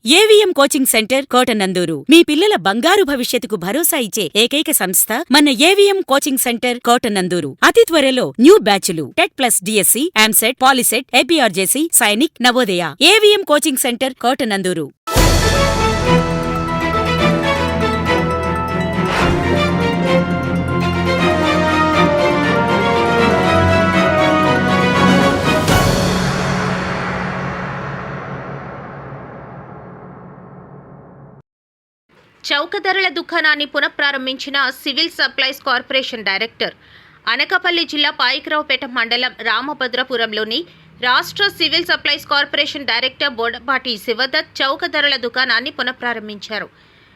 AVM coaching centre Kotananduru మీ పిల్లల బంగారు భవిష్యత్తుకు భరోసా ఇచ్చే ఏకైక సంస్థ మన ఏవిఎం కోచింగ్ సెంటర్ కోటనందూరు. అతి త్వరలో న్యూ బ్యాచ్లు టెట్ ప్లస్ డిఎస్సి, ఆమ్సెట్, పాలిసెట్, APRJC, Sainik, Navodaya. AVM coaching centre Kotananduru. చౌక ధరల దుకాణాన్ని పునఃప్రారంభించిన civil supplies corporation director. Anakapalli జిల్లా పాయికరావుపేట మండలం రామభద్రపురంలోని రాష్ట్ర civil supplies corporation director Bodapati Sivadatt చౌక ధరల దుకాణాన్ని పునఃప్రారంభించారు.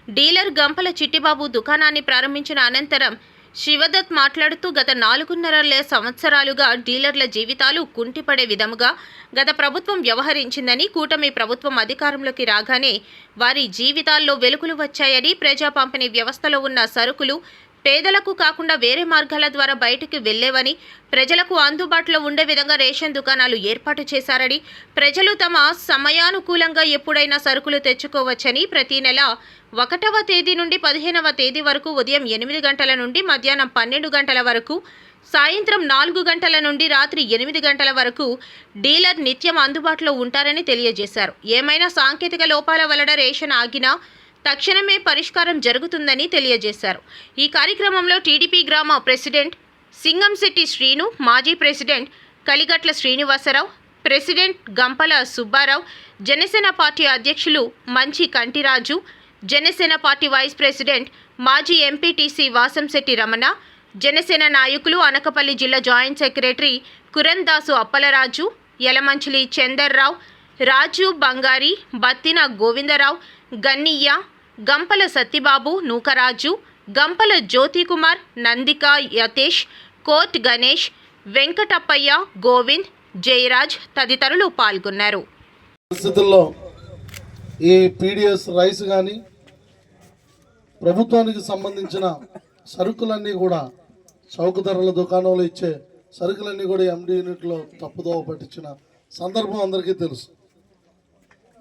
డీలర్ గంపల చిట్టిబాబు దుకాణాన్ని ప్రారంభించిన అనంతరం శివదత్ మాట్లాడుతూ గత 4.5 సంవత్సరాలుగా డీలర్ల జీవితాలు కుంటిపడే విధముగా గత ప్రభుత్వం వ్యవహరించిందని, కూటమి ప్రభుత్వం అధికారంలోకి రాగానే వారి జీవితాల్లో వెలుగులు వచ్చాయని, ప్రజా పంపిణీ వ్యవస్థలో ఉన్న సరుకులు పేదలకు కాకుండా వేరే మార్గాల ద్వారా బయటకు వెళ్లేవని, ప్రజలకు అందుబాటులో ఉండే విధంగా రేషన్ దుకాణాలు ఏర్పాటు చేశారని, ప్రజలు తమ సమయానుకూలంగా ఎప్పుడైనా సరుకులు తెచ్చుకోవచ్చని, ప్రతి నెల 1వ తేదీ నుండి 15వ తేదీ వరకు ఉదయం 8 గంటల నుండి మధ్యాహ్నం 12 గంటల వరకు, సాయంత్రం 4 గంటల నుండి రాత్రి 8 గంటల వరకు డీలర్ నిత్యం అందుబాటులో ఉంటారని తెలియజేశారు. ఏమైనా సాంకేతిక లోపాల వలన రేషన్ ఆగినా తక్షణమే పరిష్కారం జరుగుతుందని తెలియజేశారు. ఈ కార్యక్రమంలో టీడీపీ గ్రామ ప్రెసిడెంట్ సింగంశెట్టి శ్రీను, మాజీ president Kaligatla Srinivasa Rao, president Gampala Subbarao, Janasena party అధ్యక్షులు Manchi Kantiraju, Janasena party vice president మాజీ ఎంపీటీసీ వాసంశెట్టి రమణ, జనసేన నాయకులు అనకాపల్లి జిల్లా జాయింట్ సెక్రటరీ కురందాసు అప్పలరాజు, యలమంచిలి చందర్రావు, రాజు బంగారి, బత్తిన గోవిందరావు, గన్నయ్య, గంపల సత్తిబాబు, నూకరాజు, గంపల జ్యోతికుమార్, నందిక యతేష్, కోట్ గణేష్, వెంకటప్పయ్య, గోవింద్, జయరాజ్ తదితరులు పాల్గొన్నారు. ఈ పీడిఎస్ రైస్ కానీ ప్రభుత్వానికి సంబంధించిన సరుకులన్నీ కూడా చౌక ధరల దుకాణంలో ఇచ్చే సరుకులన్నీ కూడా ఎండి యూనిట్లో తప్పుదోవ పట్టించిన సందర్భం అందరికీ తెలుసు.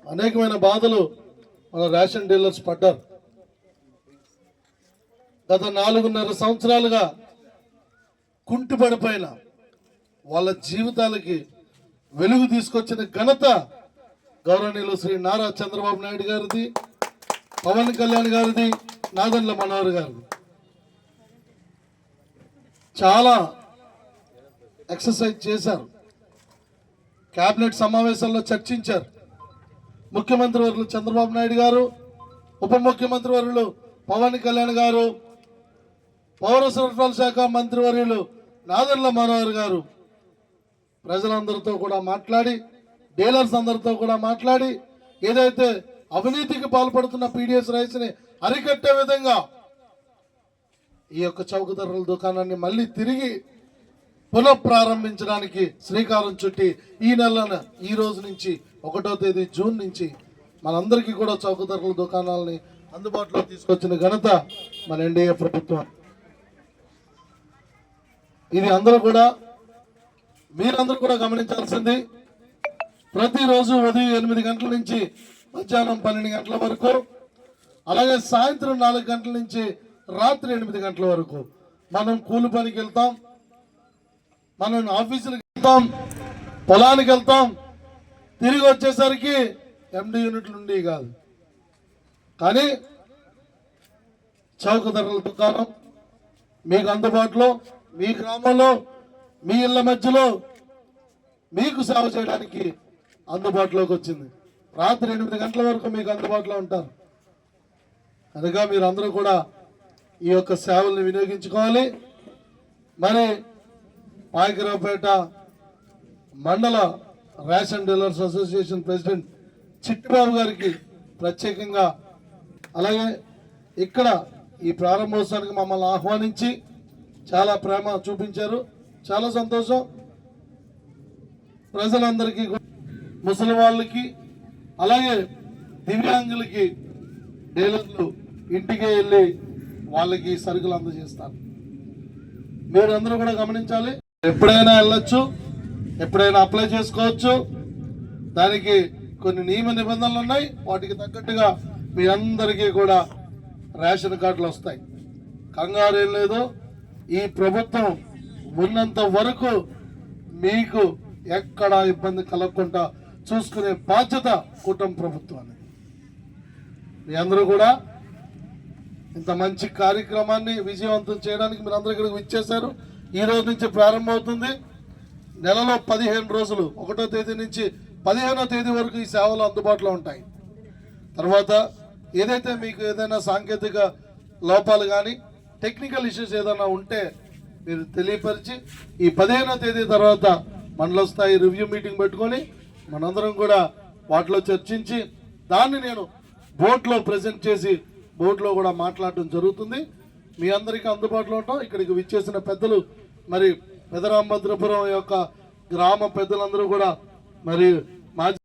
అనేకమైన బాధలు మన రేషన్ డీలర్స్ పడ్డారు. గత 4.5 సంవత్సరాలుగా కుంటిపడిపోయిన వాళ్ళ జీవితాలకి వెలుగు తీసుకొచ్చిన ఘనత గౌరవనీయులు శ్రీ నారా చంద్రబాబు నాయుడు గారిది, పవన్ కళ్యాణ్ గారిది, నాదెండ్ల మనోహర్ గారిది. చాలా ఎక్సర్సైజ్ చేశారు, కేబినెట్ సమావేశాల్లో చర్చించారు. ముఖ్యమంత్రి వర్యులు చంద్రబాబు నాయుడు గారు, ఉప ముఖ్యమంత్రి వర్యులు పవన్ కళ్యాణ్ గారు, పౌర సరఫరాల శాఖ మంత్రి వర్యులు నాదెండ్ల మనోహర్ గారు ప్రజలందరితో కూడా మాట్లాడి, డీలర్స్ అందరితో కూడా మాట్లాడి, ఏదైతే అవినీతికి పాల్పడుతున్న పీడిఎస్ రైస్ని అరికట్టే విధంగా ఈ యొక్క చౌక ధరల దుకాణాన్ని మళ్ళీ తిరిగి పునఃప్రారంభించడానికి శ్రీకారం చుట్టి ఈ రోజు నుంచి 1వ తేదీ జూన్ నుంచి మనందరికీ కూడా చౌక ధరల దుకాణాలని అందుబాటులో తీసుకొచ్చిన ఘనత మన ఎన్డీఏ ప్రభుత్వం. ఇది మీరందరూ కూడా గమనించాల్సింది. ప్రతిరోజు ఉదయం 8 గంటల నుంచి మధ్యాహ్నం 12 గంటల వరకు, అలాగే సాయంత్రం 4 గంటల నుంచి రాత్రి 8 గంటల వరకు మనం కూలి పనికి వెళ్తాం, మనం ఆఫీసులకు వెళ్తాం, పొలానికి వెళ్తాం. తిరిగి వచ్చేసరికి ఎండి యూనిట్లు నుండి కాదు, కానీ చౌక ధరల దుకాణం మీకు అందుబాటులో, మీ గ్రామంలో, మీ ఇళ్ల మధ్యలో మీకు సేవ చేయడానికి అందుబాటులోకి వచ్చింది. రాత్రి 8 గంటల వరకు మీకు అందుబాటులో ఉంటారు. కనుక మీరందరూ కూడా ఈ యొక్క సేవల్ని వినియోగించుకోవాలి. మరి పాయికరావుపేట మండల ration dealers association president Chittibabu గారికి ప్రత్యేకంగా, అలాగే ఇక్కడ ఈ ప్రారంభోత్సవానికి మమ్మల్ని ఆహ్వానించి చాలా ప్రేమ చూపించారు. చాలా సంతోషం. ప్రజలందరికీ, ముసలి వాళ్ళకి, అలాగే దివ్యాంగులకి డీలర్లు ఇంటికి వెళ్ళి వాళ్ళకి సరుకులు అందజేస్తారు. మీరందరూ కూడా గమనించాలి. ఎప్పుడైనా వెళ్ళొచ్చు, ఎప్పుడైనా అప్లై చేసుకోవచ్చు. దానికి కొన్ని నియమ నిబంధనలు ఉన్నాయి. వాటికి తగ్గట్టుగా మీ అందరికీ కూడా రేషన్ కార్డులు వస్తాయి. కంగారు ఏం లేదు. ఈ ప్రభుత్వం ఉన్నంత వరకు మీకు ఎక్కడా ఇబ్బంది కలగకుండా చూసుకునే బాధ్యత కూటమి ప్రభుత్వాన్ని. మీ అందరూ కూడా ఇంత మంచి కార్యక్రమాన్ని విజయవంతం చేయడానికి మీరు అందరూ ఇక్కడికి విచ్చేశారు. ఈ రోజు నుంచి ప్రారంభమవుతుంది. నెలలో 15 రోజులు 1వ తేదీ నుంచి 15వ తేదీ వరకు ఈ సేవలు అందుబాటులో ఉంటాయి. తర్వాత ఏదైతే మీకు ఏదైనా సాంకేతిక లోపాలు కానీ టెక్నికల్ ఇష్యూస్ ఏదైనా ఉంటే మీరు తెలియపరిచి ఈ 15వ తేదీ తర్వాత మండల స్థాయి రివ్యూ మీటింగ్ పెట్టుకొని మనందరం కూడా వాటిలో చర్చించి దాన్ని నేను బోర్డులో ప్రజెంట్ చేసి బోర్డులో కూడా మాట్లాడడం జరుగుతుంది. మీ అందరికీ అందుబాటులో ఉంటాం. ఇక్కడికి విచ్చేసిన పెద్దలు మరి పెదరామభద్రపురం యొక్క గ్రామ పెద్దలందరూ కూడా మరి మాజీ